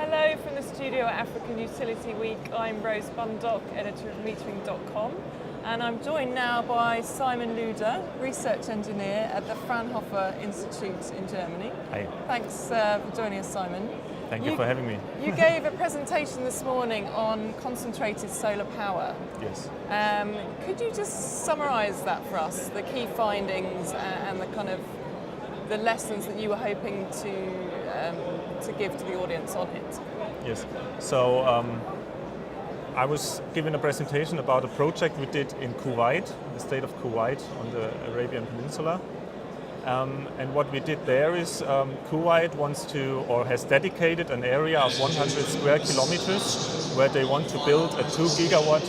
Hello from the studio at African Utility Week. I'm Rose Bundock, editor of metering.com, and I'm joined now by Simon Lude, research engineer at the Fraunhofer Institute in Germany. Hi. Thanks for joining us, Simon. Thank you for having me. You gave a presentation this morning on concentrated solar power. Yes. Could you just summarise that for us, the key findings and the kind of the lessons that you were hoping to give to the audience on it? Yes. So I was given a presentation about a project we did in Kuwait, the state of Kuwait on the Arabian Peninsula. And what we did there is Kuwait wants to, or has dedicated an area of 100 square kilometers where they want to build a 2 gigawatt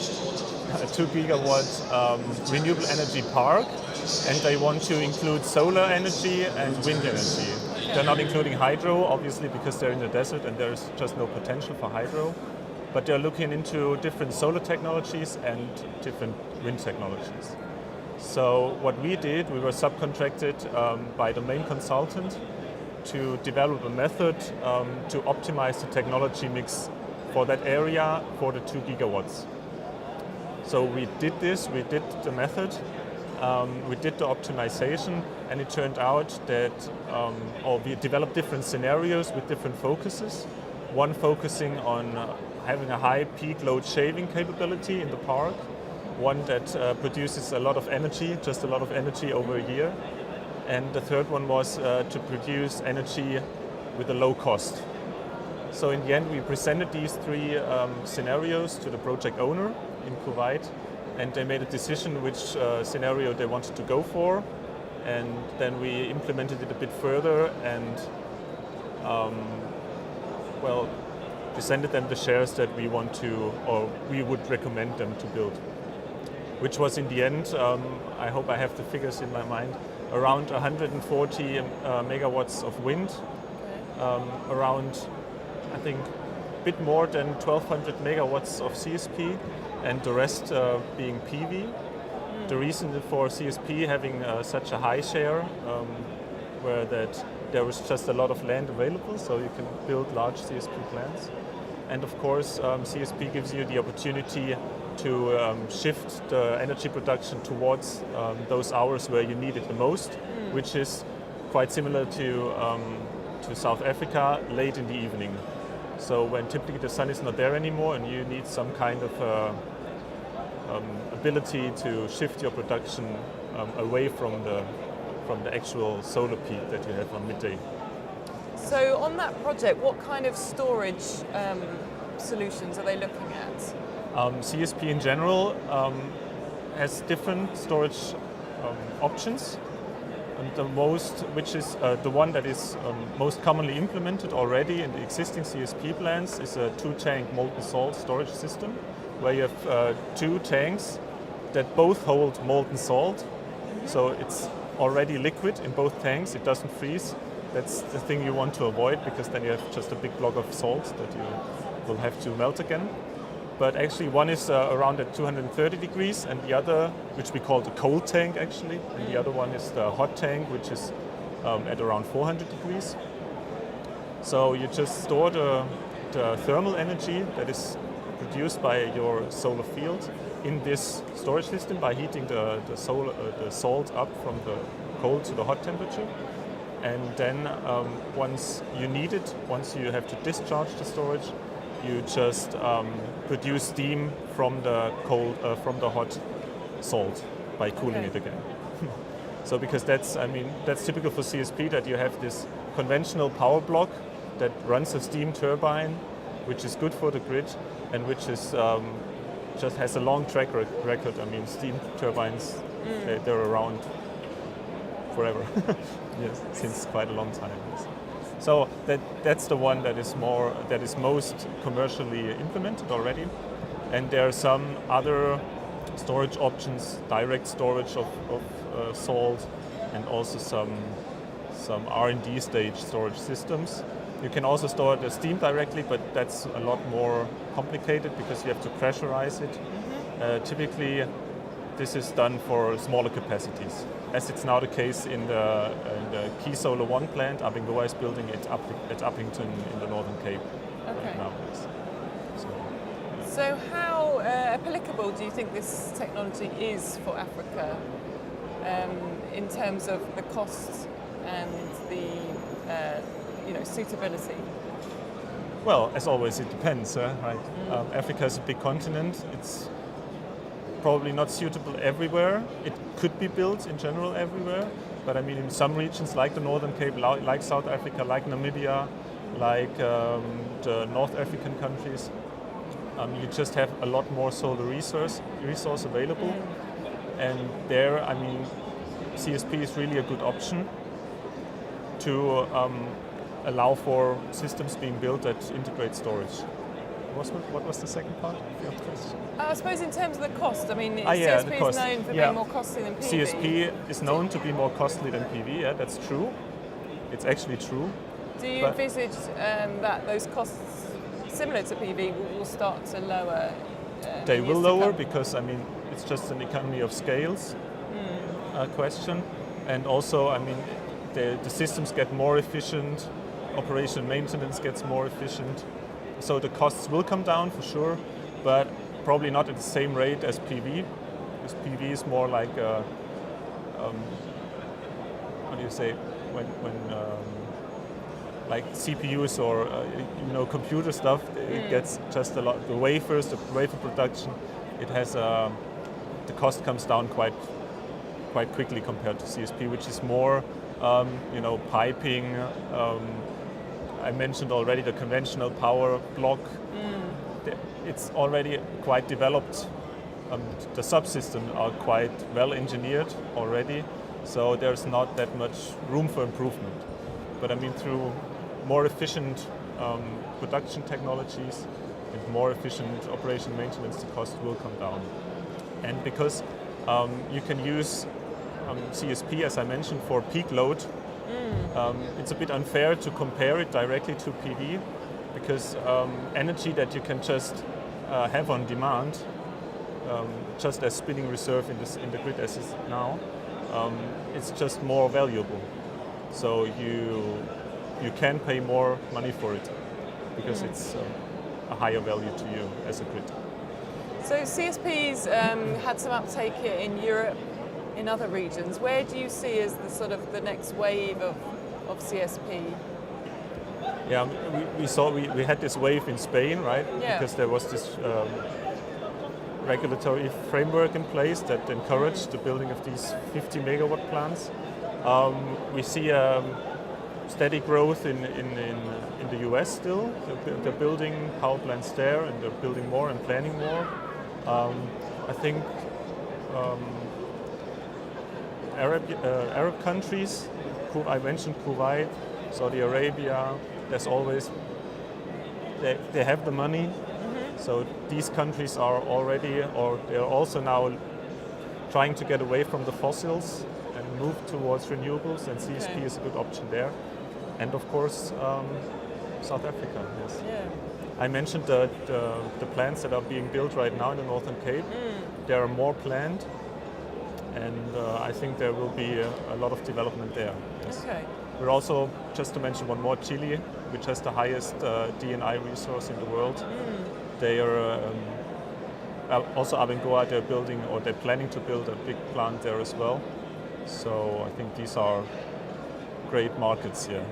renewable energy park, and they want to include solar energy and wind energy. They're not including hydro, obviously, because they're in the desert and there's just no potential for hydro. But they're looking into different solar technologies and different wind technologies. So what we did, we were subcontracted by the main consultant to develop a method to optimize the technology mix for that area for the 2 gigawatts. So we did this, we did the method, we did the optimization, and it turned out that we developed different scenarios with different focuses. One focusing on having a high peak load shaving capability in the park, one that produces a lot of energy, just a lot of energy over a year, and the third one was to produce energy with a low cost. So in the end we presented these three scenarios to the project owner in Kuwait, and they made a decision which scenario they wanted to go for, and then we implemented it a bit further and presented them the shares that we want to, or we would recommend them to build, which was in the end, I hope I have the figures in my mind, around 140 megawatts of wind, around, I think, a bit more than 1200 megawatts of CSP, and the rest being PV. The reason for CSP having such a high share were that there was just a lot of land available, so you can build large CSP plants. And of course, CSP gives you the opportunity to shift the energy production towards those hours where you need it the most, which is quite similar to South Africa, late in the evening. So when typically the sun is not there anymore and you need some kind of ability to shift your production away from the actual solar peak that you have on midday. So on that project, what kind of storage solutions are they looking at? CSP in general has different storage options. And the one that is most commonly implemented already in the existing CSP plants is a 2-tank molten salt storage system, where you have 2 tanks that both hold molten salt. So it's already liquid in both tanks, it doesn't freeze. That's the thing you want to avoid, because then you have just a big block of salt that you will have to melt again. But actually one is around at 230 degrees, and the other, which we call the cold tank actually, and the other one is the hot tank, which is at around 400 degrees. So you just store the thermal energy that is produced by your solar field in this storage system by heating the salt up from the cold to the hot temperature. And then once you need it, once you have to discharge the storage, you just produce steam from the hot salt by cooling it again. So because that's typical for CSP, that you have this conventional power block that runs a steam turbine, which is good for the grid and which is just has a long track record. I mean, steam turbines, they're around forever. Yes, since quite a long time. Yes. So that's the one that is most commercially implemented already, and there are some other storage options, direct storage of salt, and also some R&D stage storage systems. You can also store the steam directly, but that's a lot more complicated because you have to pressurize it. Typically, this is done for smaller capacities, as it's now the case in the Key Solar 1 plant. Abingoa is building it at Uppington in the Northern Cape. Okay. nowadays. So how applicable do you think this technology is for Africa in terms of the costs and the suitability? Well, as always, it depends, right? Africa is a big continent. It's probably not suitable everywhere. It could be built in general everywhere, but I mean, in some regions like the Northern Cape, like South Africa, like Namibia, like the North African countries, you just have a lot more solar resource available, and there, I mean, CSP is really a good option to allow for systems being built that integrate storage. What was the second part of your question? I suppose in terms of the cost, I mean, Yeah, the CSP cost. is known for Yeah. being more costly than PV. CSP is known to be more costly than PV, yeah, that's true. It's actually true. Do you But- envisage that those costs, similar to PV, will start to lower? They in will years to lower come? because, I mean, it's just an economy of scales question. And also, I mean, the systems get more efficient, operation and maintenance gets more efficient. So the costs will come down for sure, but probably not at the same rate as PV. Because PV is more like, how do you say, when like CPUs or computer stuff, it gets just a lot. The wafers, the wafer production, it has the cost comes down quite quickly compared to CSP, which is more piping. I mentioned already the conventional power block. It's already quite developed. The subsystems are quite well engineered already, so there's not that much room for improvement. But I mean, through more efficient production technologies and more efficient operation and maintenance, the cost will come down. And because you can use CSP, as I mentioned, for peak load, it's a bit unfair to compare it directly to PV, because energy that you can just have on demand, just as spinning reserve in the grid as is now, it's just more valuable. So you can pay more money for it because it's a higher value to you as a grid. So CSP's had some uptake in Europe, in other regions. Where do you see as the sort of the next wave of CSP? Yeah, we had this wave in Spain, right? Yeah. Because there was this regulatory framework in place that encouraged the building of these 50 megawatt plants. We see steady growth in the US still. They're building power plants there, and they're building more and planning more. I think Arab countries, I mentioned Kuwait, Saudi Arabia, there's always, they have the money. So these countries are already, or they're also now trying to get away from the fossils and move towards renewables, and CSP is a good option there. And of course, South Africa, yes. Yeah. I mentioned the plants that are being built right now in the Northern Cape. There are more planned, and I think there will be a lot of development there. Yes. Okay. We're also, just to mention one more, Chile, which has the highest D&I resource in the world. They are also Abengoa. They're building, or they're planning to build a big plant there as well. So I think these are great markets here.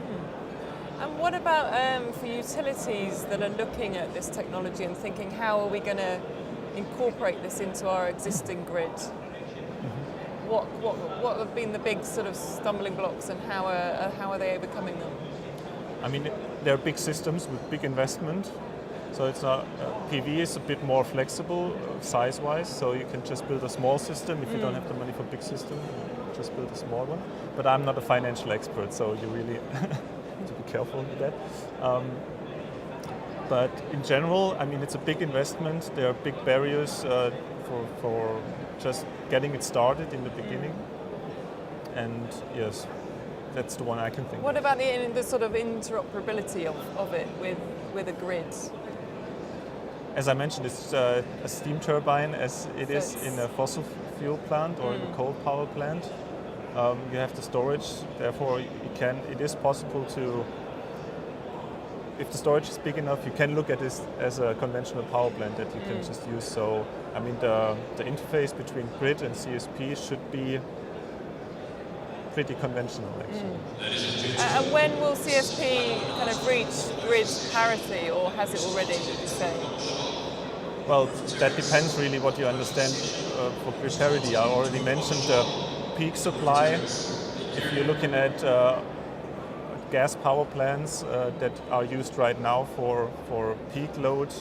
And what about for utilities that are looking at this technology and thinking, how are we going to incorporate this into our existing grid? What have been the big sort of stumbling blocks, and how are they overcoming them? I mean, they're big systems with big investment. So it's not, PV is a bit more flexible size-wise, so you can just build a small system. If you don't have the money for a big system, you just build a small one. But I'm not a financial expert, so you really have to be careful with that. But in general, I mean, it's a big investment. There are big barriers for just getting it started in the beginning. And yes, that's the one I can think What of. about the sort of interoperability of it with a grid? As I mentioned, it's a steam turbine as it is in a fossil fuel plant or in a coal power plant. You have the storage, therefore it is possible to, if the storage is big enough, you can look at this as a conventional power plant that you can just use. So, I mean, the interface between grid and CSP should be pretty conventional, actually. And when will CSP kind of reach grid parity, or has it already, would you say? Well, that depends really what you understand for grid parity. I already mentioned the peak supply. If you're looking at gas power plants that are used right now for peak load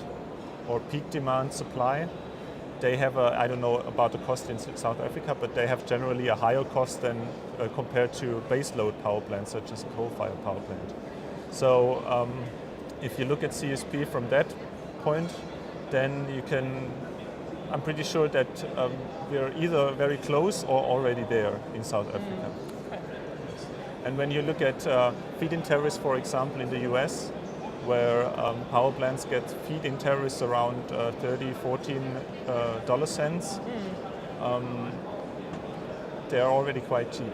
or peak demand supply, they have I don't know about the cost in South Africa, but they have generally a higher cost than compared to base load power plants such as a coal-fired power plant. So if you look at CSP from that point, then you can, I'm pretty sure that we're either very close or already there in South Africa. Okay. And when you look at feed-in tariffs, for example, in the US, where power plants get feed-in tariffs around 30, 14 dollar cents, they are already quite cheap.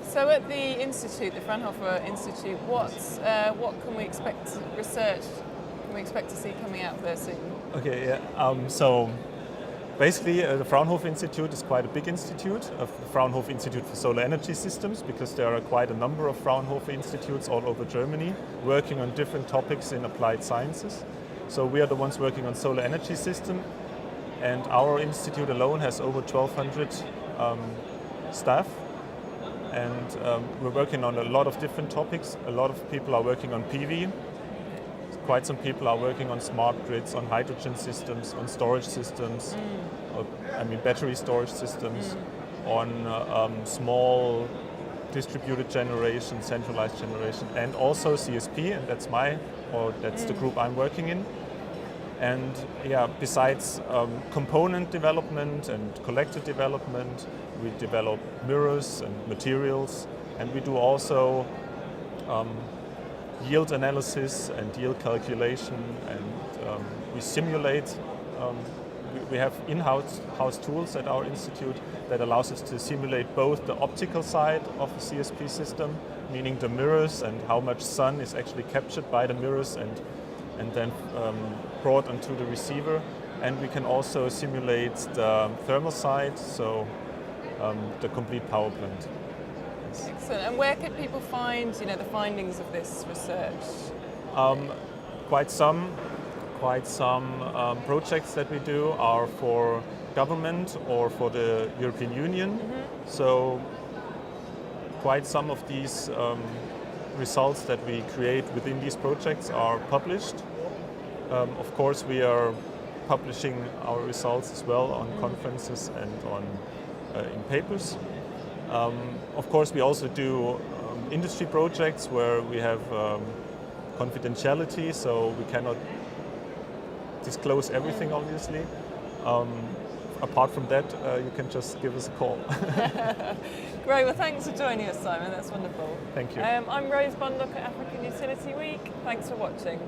So at the Institute, the Fraunhofer Institute, what can we expect research can we expect to see coming out there soon? Okay, yeah. So basically, the Fraunhofer Institute is quite a big institute, the Fraunhofer Institute for Solar Energy Systems, because there are quite a number of Fraunhofer institutes all over Germany working on different topics in applied sciences. So we are the ones working on solar energy system, and our institute alone has over 1,200 staff, and we're working on a lot of different topics. A lot of people are working on PV. Quite some people are working on smart grids, on hydrogen systems, on storage systems, battery storage systems, on small distributed generation, centralized generation, and also CSP, and that's the group I'm working in. And yeah, besides component development and collector development, we develop mirrors and materials, and we do also yield analysis and yield calculation, and we simulate. We have in-house tools at our institute that allows us to simulate both the optical side of a CSP system, meaning the mirrors and how much sun is actually captured by the mirrors and then brought onto the receiver. And we can also simulate the thermal side, so the complete power plant. Excellent. And where could people find, the findings of this research? Quite some projects that we do are for government or for the European Union. So quite some of these results that we create within these projects are published. Of course, we are publishing our results as well on conferences and in papers. Of course, we also do industry projects where we have confidentiality, so we cannot disclose everything, obviously. Apart from that, you can just give us a call. Great, well thanks for joining us, Simon, that's wonderful. Thank you. I'm Rose Bundock at African Utility Week. Thanks for watching.